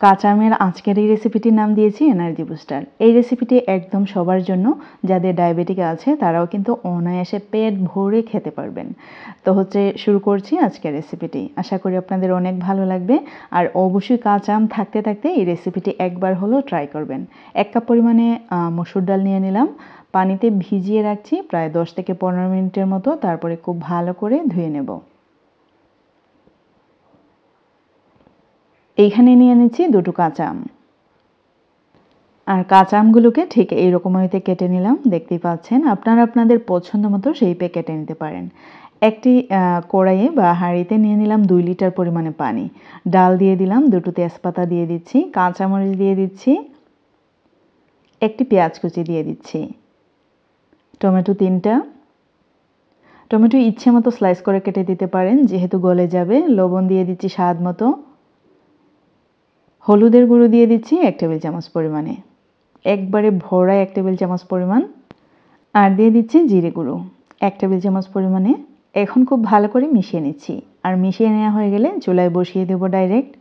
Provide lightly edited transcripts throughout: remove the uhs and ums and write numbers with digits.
কাঁচা আমের আজকের এই রেসিপিটির নাম দিয়েছি এনার্জি বুস্টার। এই রেসিপিটি একদম সবার জন্য, যাদের ডায়াবেটিক আছে তারাও কিন্তু অনায়াসে পেট ভরে খেতে পারবেন। তো শুরু করছি আজকের রেসিপিটি। আশা করি আপনাদের অনেক ভালো লাগবে। আর অবশ্যই কাঁচা আম থাকতে থাকতে এই রেসিপিটি একবার হলেও ট্রাই করবেন। 1 কাপ পরিমাণে মসুর ডাল নিয়ে নিলাম, পানিতে ভিজিয়ে রাখছি প্রায় 10 থেকে 15 মিনিটের মতো, তারপরে খুব ভালো করে ধুয়ে নেব। এইখানে নিয়ে নিচ্ছি 2টো কাঁচা আম। আর কাঁচা আমগুলোকে ঠিক এইরকম হইতে কেটে নিলাম, দেখতেই পাচ্ছেন। আপনারা আপনাদের পছন্দ মতো শেপে কেটে নিতে পারেন। একটি কড়াইয়ে বা হাঁড়িতে নিয়ে নিলাম 2 লিটার পরিমাণে পানি, ডাল দিয়ে দিলাম, 2টো তেজপাতা দিয়ে দিচ্ছি, কাঁচামরিচ দিয়ে দিচ্ছি, একটি পেঁয়াজ কুচি দিয়ে দিচ্ছি, টমেটো 3টা, টমেটো ইচ্ছে মতো স্লাইস করে কেটে দিতে পারেন যেহেতু গলে যাবে। লবণ দিয়ে দিচ্ছি স্বাদ মতো, হলুদের গুঁড়ো দিয়ে দিচ্ছি 1 টেবিল চামচ পরিমাণে, একবারে ভরা 1 টেবিল চামচ পরিমাণ। আর দিয়ে দিচ্ছি জিরে গুঁড়ো 1 টেবিল চামচ পরিমাণে। এখন খুব ভালো করে মিশিয়ে নিচ্ছি। আর মিশিয়ে নেওয়া হয়ে গেলে চুলায় বসিয়ে দেব ডাইরেক্ট।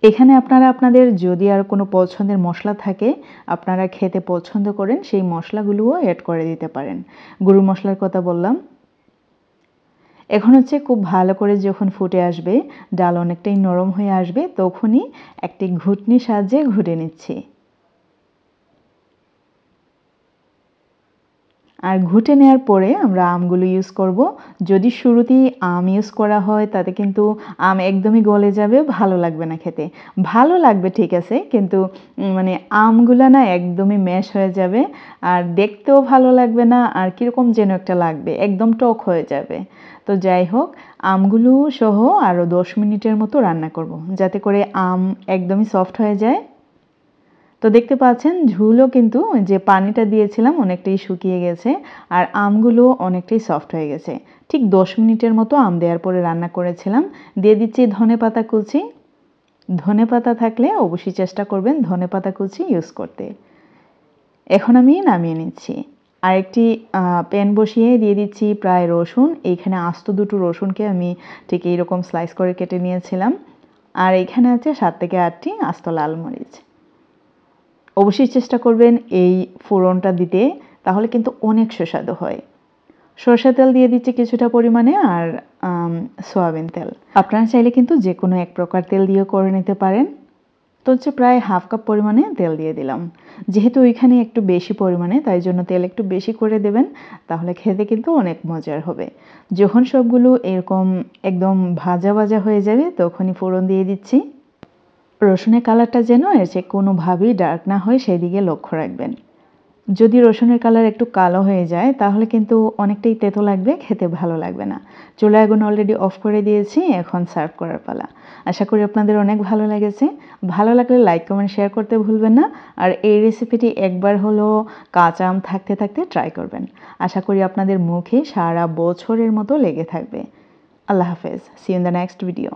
এখানে আপনারা আপনাদের যদি আর কোনো পছন্দের মশলা থাকে, আপনারা খেতে পছন্দ করেন, সেই মশলাগুলোও অ্যাড করে দিতে পারেন। গুঁড়ো মশলার কথা বললাম। এখন খুব ভালো করে যখন ফুটে আসবে, ডাল অনেকটাই নরম হয়ে আসবে, তখনই একটি ঘুটনির সাহায্যে ঘুটে নিচ্ছি। আর ঘুটে নেওয়ার পরে আমরা আমগুলো ইউজ করব। যদি শুরুতেই আম ইউজ করা হয় তাতে কিন্তু আম একদমই গলে যাবে, ভালো লাগবে না খেতে। ভালো লাগবে ঠিক আছে, কিন্তু মানে আমগুলো না একদমই ম্যাশ হয়ে যাবে, আর দেখতেও ভালো লাগবে না, আর কীরকম যেন একটা লাগবে, একদম টক হয়ে যাবে। তো যাই হোক, আমগুলো সহ আরও 10 মিনিটের মতো রান্না করব, যাতে করে আম একদমই সফট হয়ে যায়। তো দেখতে পাচ্ছেন ঝোলও কিন্তু যে পানিটা দিয়েছিলাম অনেকটাই শুকিয়ে গেছে, আর আমগুলো অনেকটাই সফট হয়ে গেছে। ঠিক 10 মিনিটের মতো আম দেওয়ার পরে রান্না করেছিলাম। দিয়ে দিচ্ছি ধনেপাতা কুচি। ধনেপাতা থাকলে অবশ্যই চেষ্টা করবেন ধনেপাতা কুচি ইউজ করতে। এখন আমি নামিয়ে নিচ্ছি। আর একটি প্যান বসিয়ে দিয়ে দিচ্ছি প্রায় রসুন। এইখানে আস্ত 2টো রসুনকে আমি ঠিক এইরকম স্লাইস করে কেটে নিয়েছিলাম। আর এইখানে আছে 7 থেকে 8টি আস্ত লাল মরিচ। অবশ্যই চেষ্টা করবেন এই ফোড়নটা দিতে, তাহলে কিন্তু অনেক সুস্বাদু হয়। সরষের তেল দিয়ে দিচ্ছি কিছুটা পরিমাণে, আর সয়াবিন তেল। আপনারা চাইলে কিন্তু যে কোনো এক প্রকার তেল দিয়েও করে নিতে পারেন। তো প্রায় 1/2 কাপ পরিমাণে তেল দিয়ে দিলাম। যেহেতু ওইখানে একটু বেশি পরিমাণে, তাই জন্য তেল একটু বেশি করে দেবেন, তাহলে খেতে কিন্তু অনেক মজার হবে। যখন সবগুলো এরকম একদম ভাজা ভাজা হয়ে যাবে, তখনই ফোড়ন দিয়ে দিচ্ছি। রসুনের কালারটা যেন কোনোভাবেই ডার্ক না হয় সেদিকে লক্ষ্য রাখবেন। যদি রসুনের কালার একটু কালো হয়ে যায়, তাহলে কিন্তু অনেকটাই তেতো লাগবে, খেতে ভালো লাগবে না। চুলার আগুন অলরেডি অফ করে দিয়েছি, এখন সার্ভ করার পালা। আশা করি আপনাদের অনেক ভালো লেগেছে। ভালো লাগলে লাইক কমেন্ট শেয়ার করতে ভুলবেন না। আর এই রেসিপিটি একবার হলেও কাঁচা আম থাকতে থাকতে ট্রাই করবেন। আশা করি আপনাদের মুখে সারা বছরের মতো লেগে থাকবে। আল্লাহ হাফেজ। See you in the next video.